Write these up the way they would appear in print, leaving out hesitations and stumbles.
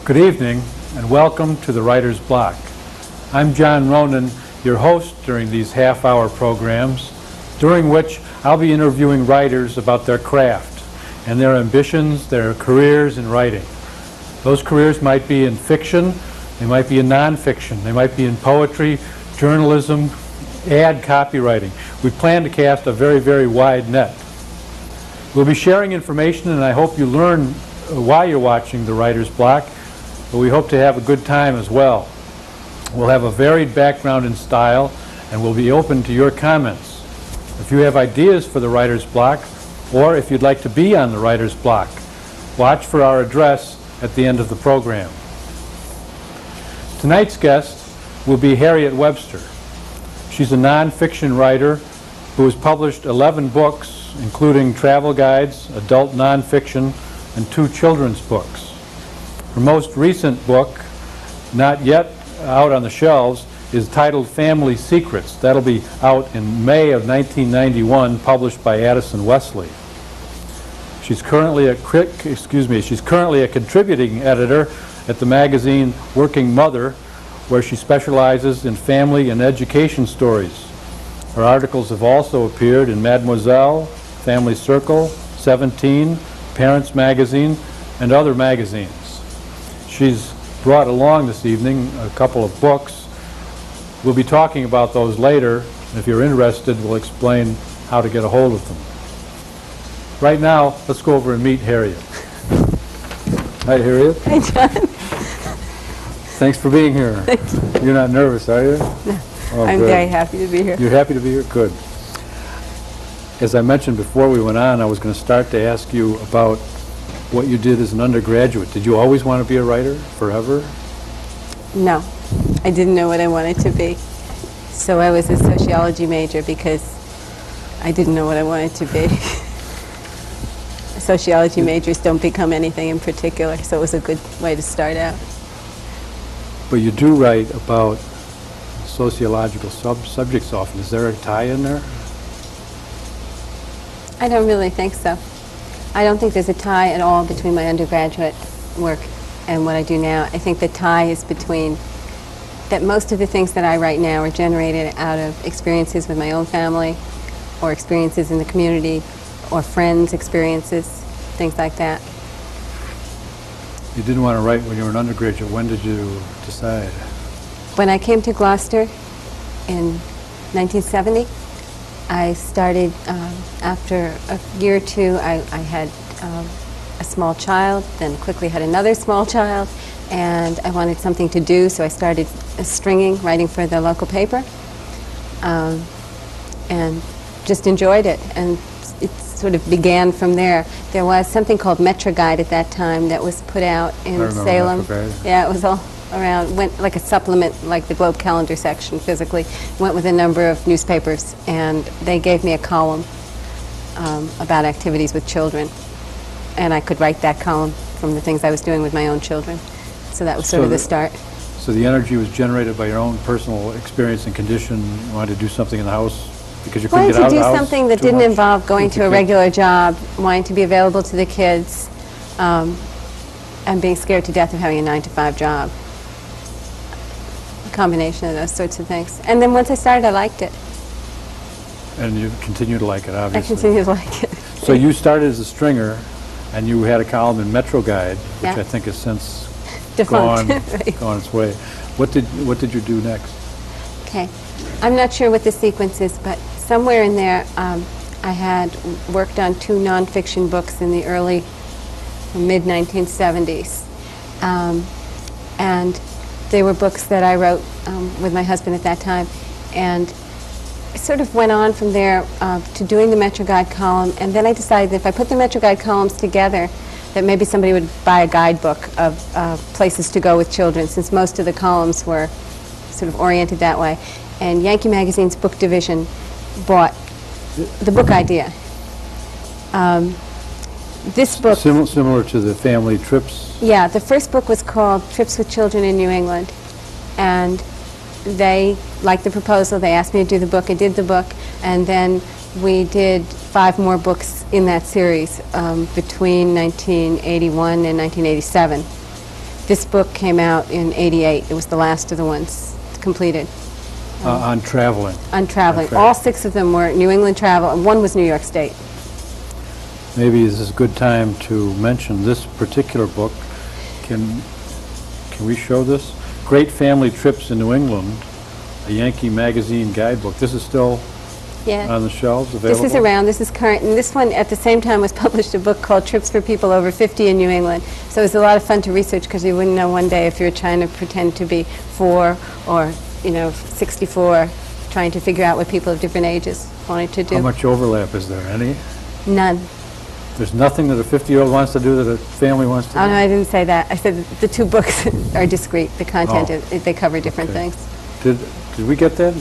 Good evening and welcome to the Writer's Block. I'm John Ronan, your host during these half-hour programs, during which I'll be interviewing writers about their craft and their ambitions, their careers in writing. Those careers might be in fiction, they might be in nonfiction, they might be in poetry, journalism, ad copywriting. We plan to cast a very, very wide net. We'll be sharing information, and I hope you learn why you're watching the Writer's Block, but we hope to have a good time as well. We'll have a varied background and style, and we'll be open to your comments. If you have ideas for the Writer's Block, or if you'd like to be on the Writer's Block, watch for our address at the end of the program. Tonight's guest will be Harriet Webster. She's a nonfiction writer who has published 11 books, including travel guides, adult nonfiction, and 2 children's books. Her most recent book, not yet out on the shelves, is titled Family Secrets. That'll be out in May of 1991, published by Addison Wesley. She's currently a contributing editor at the magazine Working Mother, where she specializes in family and education stories. Her articles have also appeared in Mademoiselle, Family Circle, 17, Parents Magazine, and other magazines. She's brought along this evening a couple of books. We'll be talking about those later. If you're interested, we'll explain how to get a hold of them. Right now, let's go over and meet Harriet. Hi, Harriet. Hi, John. Thanks for being here. Thank you. You're not nervous, are you? No. Oh, I'm good. very happy to be here. You're happy to be here? Good. As I mentioned before we went on, I was going to start to ask you about what you did as an undergraduate. Did you always want to be a writer forever? No, I didn't know what I wanted to be. So I was a sociology major because I didn't know what I wanted to be. Sociology majors don't become anything in particular, so it was a good way to start out. But you do write about sociological subjects often. Is there a tie in there? I don't really think so. I don't think there's a tie at all between my undergraduate work and what I do now. I think the tie is between that most of the things that I write now are generated out of experiences with my own family or experiences in the community or friends' experiences, things like that. You didn't want to write when you were an undergraduate. When did you decide? When I came to Gloucester in 1970, I started, after a year or two, I had a small child, then quickly had another small child, and I wanted something to do, so I started stringing, writing for the local paper, and just enjoyed it, and it sort of began from there. There was something called Metro Guide at that time that was put out in Salem. Yeah, it was all around, went like a supplement, like the Globe Calendar section physically, went with a number of newspapers, and they gave me a column about activities with children, and I could write that column from the things I was doing with my own children. So that was sort of the start. So the energy was generated by your own personal experience and condition. You wanted to do something in the house because you couldn't get out of the house? Wanting to do something that didn't involve going to a regular job, wanting to be available to the kids, and being scared to death of having a 9-to-5 job. A combination of those sorts of things. And then once I started, I liked it. And you continue to like it, obviously. I continue to like it. So you started as a stringer, and you had a column in Metro Guide, which Yeah. I think has since Defunct. gone its way. What did you do next? Okay. I'm not sure what the sequence is, but somewhere in there, I had worked on 2 nonfiction books in the early, mid-1970s. And they were books that I wrote with my husband at that time. And I sort of went on from there to doing the Metro Guide column, and then I decided that if I put the Metro Guide columns together, that maybe somebody would buy a guidebook of places to go with children, since most of the columns were sort of oriented that way. And Yankee Magazine's book division bought the book idea. This book... Similar to the family trips? Yeah, the first book was called Trips with Children in New England, and they liked the proposal. They asked me to do the book. I did the book, and then we did 5 more books in that series between 1981 and 1987. This book came out in '88. It was the last of the ones completed. On traveling. On traveling. All 6 of them were New England travel, and 1 was New York State. Maybe this is a good time to mention this particular book. Can we show this? Great Family Trips in New England, a Yankee Magazine guidebook. This is still on the shelves, available? This is around. This is current. And this one, at the same time, was published a book called Trips for People Over 50 in New England. So it was a lot of fun to research because you wouldn't know one day if you were trying to pretend to be 4 or 64, trying to figure out what people of different ages wanted to do. How much overlap is there? Any? None. There's nothing that a 50-year-old wants to do that a family wants to do? Oh, no, I didn't say that. I said the 2 books are discrete. The content, they cover different things. Did we get that?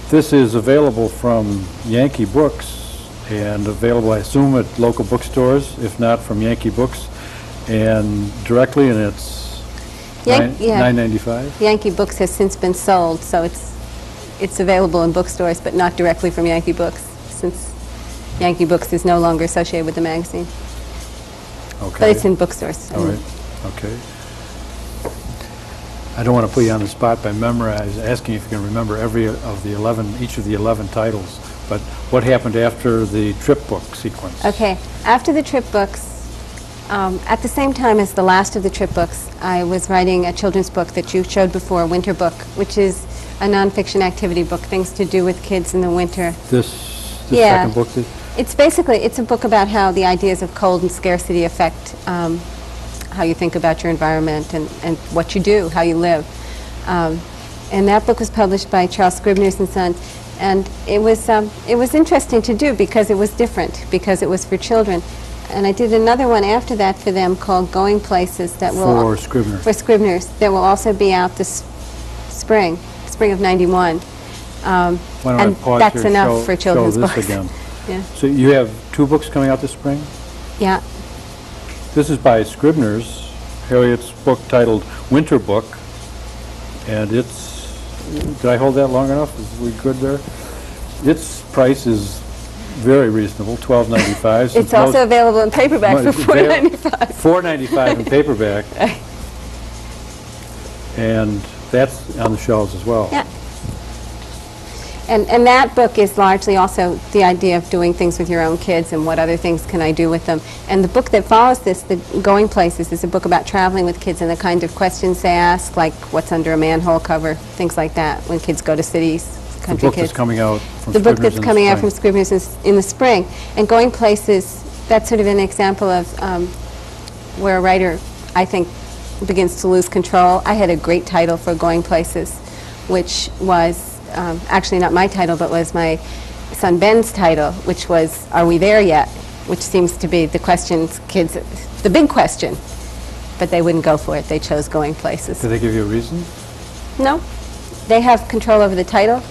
This is available from Yankee Books and available, I assume, at local bookstores, if not from Yankee Books, and directly, and it's $9.95? Yankee Books has since been sold, so it's available in bookstores, but not directly from Yankee Books, since Yankee Books is no longer associated with the magazine. Okay. But it's in bookstores. All right. Okay. I don't want to put you on the spot by asking if you can remember each of the 11 titles, but what happened after the trip book sequence? Okay. After the trip books, at the same time as the last of the trip books, I was writing a children's book that you showed before, Winter Book, which is a nonfiction activity book, things to do with kids in the winter. This second book? It's a book about how the ideas of cold and scarcity affect how you think about your environment and what you do, how you live. And that book was published by Charles Scribner's and Sons, and it was interesting to do because it was different, because it was for children. And I did another one after that for them called Going Places that will... For Scribner. For Scribner's. That will also be out this spring of '91. And that's enough for children's books. Again. Yeah. So you have 2 books coming out this spring? Yeah. This is by Scribner's, Harriet's book titled Winter Book, and did I hold that long enough? Is we good there? Its price is very reasonable, $12.95. It's also available in paperback for $4.95. $4.95 in paperback. And that's on the shelves as well. Yeah. And that book is largely also the idea of doing things with your own kids and what other things can I do with them. And the book that follows this, the Going Places, is a book about traveling with kids and the kind of questions they ask, like what's under a manhole cover, things like that, when kids go to cities, country kids. The book that's coming out from The book that's Scribner's coming out from Scribner's in the spring. And Going Places, that's sort of an example of where a writer, I think, begins to lose control. I had a great title for Going Places, which was actually not my title, but was my son Ben's title, which was, Are We There Yet? Which seems to be the questions kids, the big question, but they wouldn't go for it. They chose Going Places. Did they give you a reason? No. They have control over the title,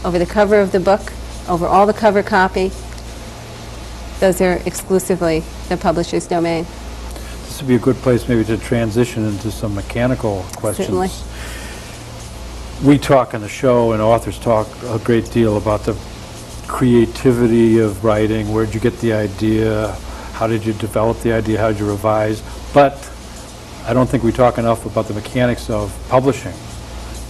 over the cover of the book, over all the cover copy. Those are exclusively the publisher's domain. This would be a good place maybe to transition into some mechanical questions. Certainly. We talk on the show, and authors talk a great deal about the creativity of writing. Where did you get the idea? How did you develop the idea? How did you revise? But I don't think we talk enough about the mechanics of publishing.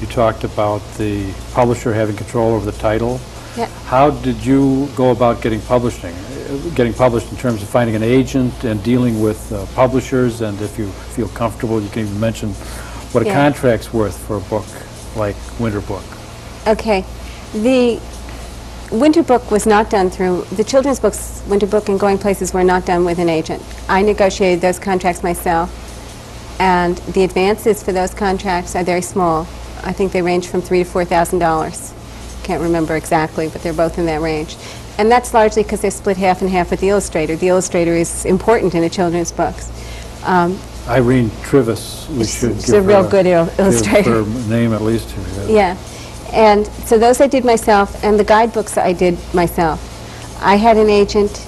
You talked about the publisher having control over the title. Yeah. How did you go about getting published in terms of finding an agent and dealing with publishers? And if you feel comfortable, you can even mention what a contract's worth for a book like Winter Book. Okay. The Winter Book was not done through, the children's books, Winter Book and Going Places, were not done with an agent. I negotiated those contracts myself, and the advances for those contracts are very small. I think they range from $3,000 to $4,000. Can't remember exactly, but they're both in that range. And that's largely because they're split half and half with the illustrator. The illustrator is important in a children's books. Irene Trivis, we should She's a real good illustrator. Give her name at least here. Yeah. And so those I did myself, and the guidebooks I did myself. I had an agent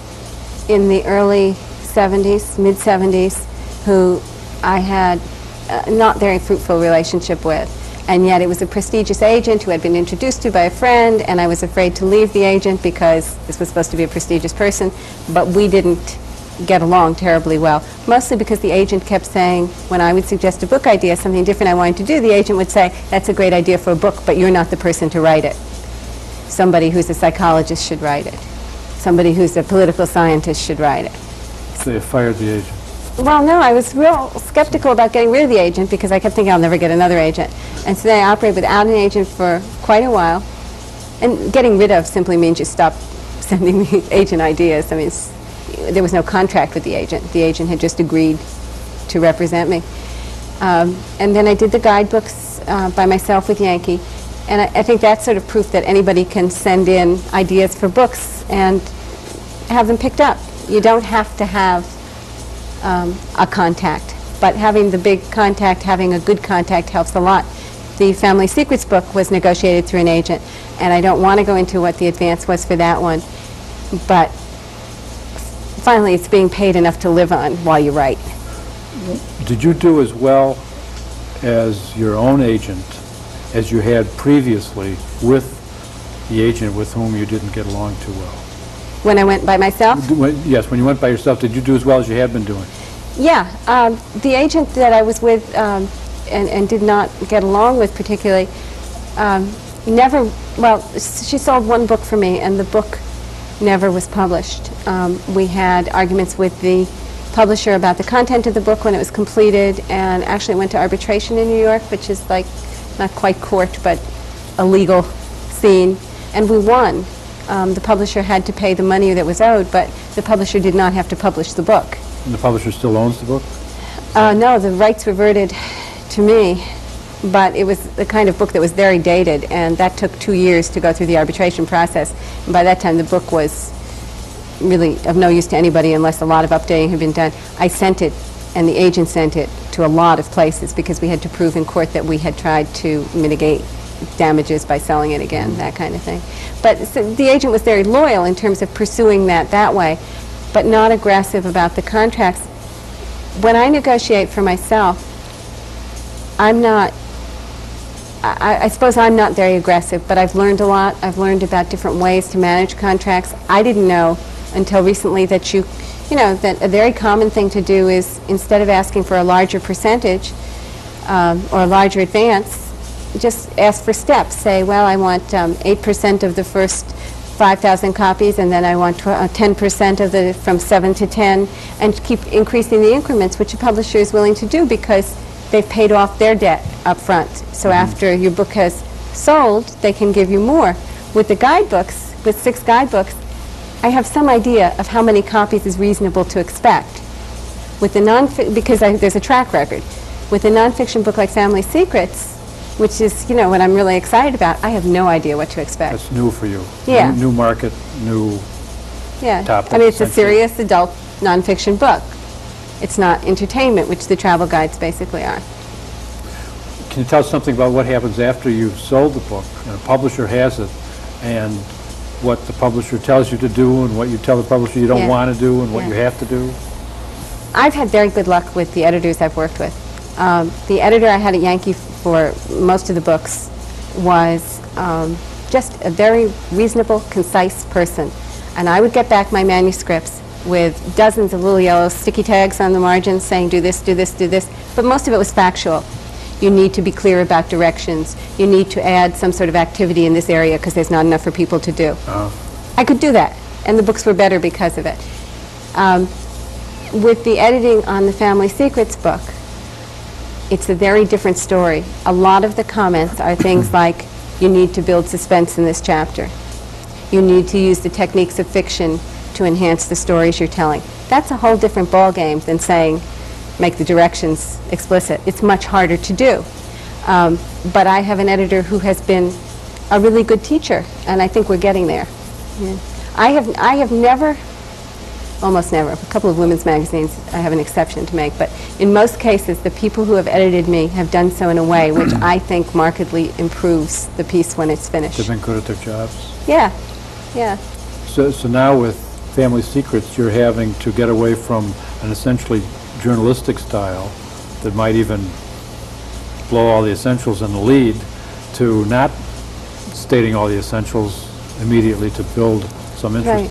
in the early 70s, mid-70s, who I had not very fruitful relationship with. And yet it was a prestigious agent who had been introduced to by a friend, and I was afraid to leave the agent because this was supposed to be a prestigious person, but we didn't get along terribly well, mostly because the agent kept saying, when I would suggest a book idea, something different I wanted to do, the agent would say, that's a great idea for a book, but you're not the person to write it. Somebody who's a psychologist should write it. Somebody who's a political scientist should write it. So you fired the agent. Well, no, I was real skeptical about getting rid of the agent because I kept thinking I'll never get another agent. And so then I operated without an agent for quite a while. And getting rid of simply means you stop sending me agent ideas. I mean, there was no contract with the agent. The agent had just agreed to represent me. And then I did the guidebooks by myself with Yankee. And I think that's sort of proof that anybody can send in ideas for books and have them picked up. You don't have to have a contact, but having the big contact, having a good contact helps a lot. The Family Secrets book was negotiated through an agent, and I don't want to go into what the advance was for that one, but finally it's being paid enough to live on while you write. Did you do as well as your own agent as you had previously with the agent with whom you didn't get along too well? When I went by myself? Yes, when you went by yourself, did you do as well as you had been doing? Yeah. The agent that I was with and did not get along with particularly, never, well, she sold one book for me, and the book never was published. We had arguments with the publisher about the content of the book when it was completed, and actually went to arbitration in New York, which is like not quite court, but a legal scene, and we won. The publisher had to pay the money that was owed, but the publisher did not have to publish the book. And the publisher still owns the book? No, the rights reverted to me, but it was the kind of book that was very dated, and that took 2 years to go through the arbitration process. And by that time, the book was really of no use to anybody unless a lot of updating had been done. I sent it, and the agent sent it to a lot of places because we had to prove in court that we had tried to mitigate damages by selling it again, that kind of thing. But so the agent was very loyal in terms of pursuing that way, but not aggressive about the contracts. When I negotiate for myself, I'm not, I suppose I'm not very aggressive, but I've learned a lot. I've learned about different ways to manage contracts. I didn't know until recently that you know, that a very common thing to do is instead of asking for a larger percentage or a larger advance, just ask for steps. Say, well, I want 8% of the first 5,000 copies, and then I want 10% of the from 7 to 10, and keep increasing the increments, which a publisher is willing to do because they've paid off their debt up front. So after your book has sold, they can give you more. With the guidebooks, with 6 guidebooks, I have some idea of how many copies is reasonable to expect. With the because there's a track record. With a nonfiction book like Family Secrets, which is, you know, what I'm really excited about, I have no idea what to expect. That's new for you. Yeah. New market, new topic. I mean, it's a serious adult nonfiction book. It's not entertainment, which the travel guides basically are. Can you tell us something about what happens after you've sold the book and a publisher has it, and what the publisher tells you to do and what you tell the publisher you don't want to do and what you have to do? I've had very good luck with the editors I've worked with. The editor I had at Yankee for most of the books was just a very reasonable, concise person. And I would get back my manuscripts with dozens of little yellow sticky tags on the margins saying, do this, do this, do this. But most of it was factual. You need to be clear about directions. You need to add some sort of activity in this area because there's not enough for people to do. I could do that, and the books were better because of it. With the editing on the Family Secrets book, it's a very different story. A lot of the comments are things like, you need to build suspense in this chapter. You need to use the techniques of fiction to enhance the stories you're telling. That's a whole different ballgame than saying, make the directions explicit. It's much harder to do. But I have an editor who has been a really good teacher, and I think we're getting there. Yeah. I have never, almost never, a couple of women's magazines I have an exception to make, but in most cases the people who have edited me have done so in a way which I think markedly improves the piece when it's finished. They've been good at their jobs? Yeah, yeah. So now with Family Secrets, you're having to get away from an essentially journalistic style that might even blow all the essentials in the lead to not stating all the essentials immediately to build some interest. Right.